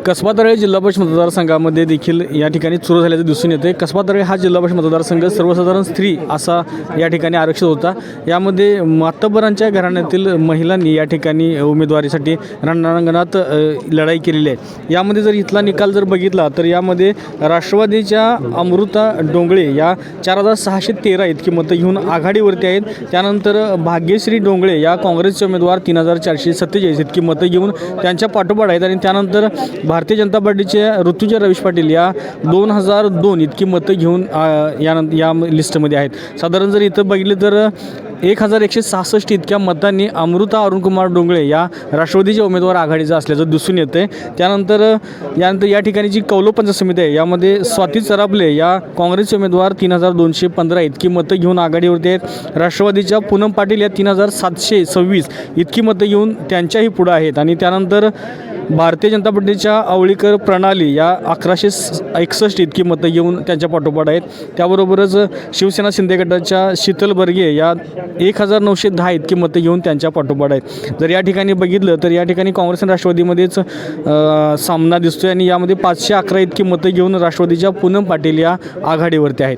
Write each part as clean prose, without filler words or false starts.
कसबा तर्फे जिल्हा परिषद मतदारसंघामध्ये देखील या ठिकाणी चुरू झाल्याचं दिसून येते। कसबा तर्फे हा जिल्हा परिषद मतदारसंघ सर्वसाधारण स्त्री असा या ठिकाणी आरक्षित होता। यामध्ये मातब्बरांच्या घराण्यातील महिलांनी या ठिकाणी उमेदवारीसाठी रणांगणात लढाई केलेली आहे। यामध्ये जर इथला निकाल जर बघितला तर यामध्ये राष्ट्रवादीच्या अमृता डोंगळे या 4613 इतकी मतं घेऊन आघाडीवरती आहेत। त्यानंतर भाग्यश्री डोंगळे या काँग्रेसचे उमेदवार 3447 इतकी मतं घेऊन त्यांच्या पाठोपाठ आहेत। आणि त्यानंतर भारतीय जनता पार्टीचे ऋतुजा रवीश पाटील या 2002 इतकी मतं घेऊन या लिस्टमध्ये आहेत। साधारण जर इथं बघितले तर 1166 इतक्या मतांनी अमृता अरुणकुमार डोंगळे या राष्ट्रवादीचे उमेदवार आघाडीचा असल्याचं दिसून येते। त्यानंतर या ठिकाणी जी कौल पंचायत समिती आहे यामध्ये स्वाती चरापले या काँग्रेसचे उमेदवार 3215 इतकी मतं घेऊन आघाडीवरती आहेत। राष्ट्रवादीच्या पूनम पाटील या 3726 इतकी मतं घेऊन त्यांच्याही पुढे आहेत। आणि त्यानंतर भारतीय जनता पार्टीच्या आवळीकर प्रणाली या 1161 इतकी मतं घेऊन त्यांच्या पाठोपाठ आहेत। त्याबरोबरच शिवसेना शिंदे गटाच्या शीतल बर्गे या 1910 इतकी मतं घेऊन त्यांच्या पाठोपाठ आहेत। जर या ठिकाणी बघितलं तर या ठिकाणी काँग्रेस आणि राष्ट्रवादीमध्येच सामना दिसतोय आणि यामध्ये 511 इतकी मतं घेऊन राष्ट्रवादीच्या पूनम पाटील या आघाडीवरती आहेत।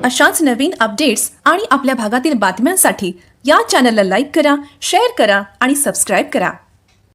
अशाच नवीन अपडेट्स आणि आपल्या भागातील बातम्यांसाठी या चॅनलला लाईक करा, शेअर करा आणि सबस्क्राईब करा।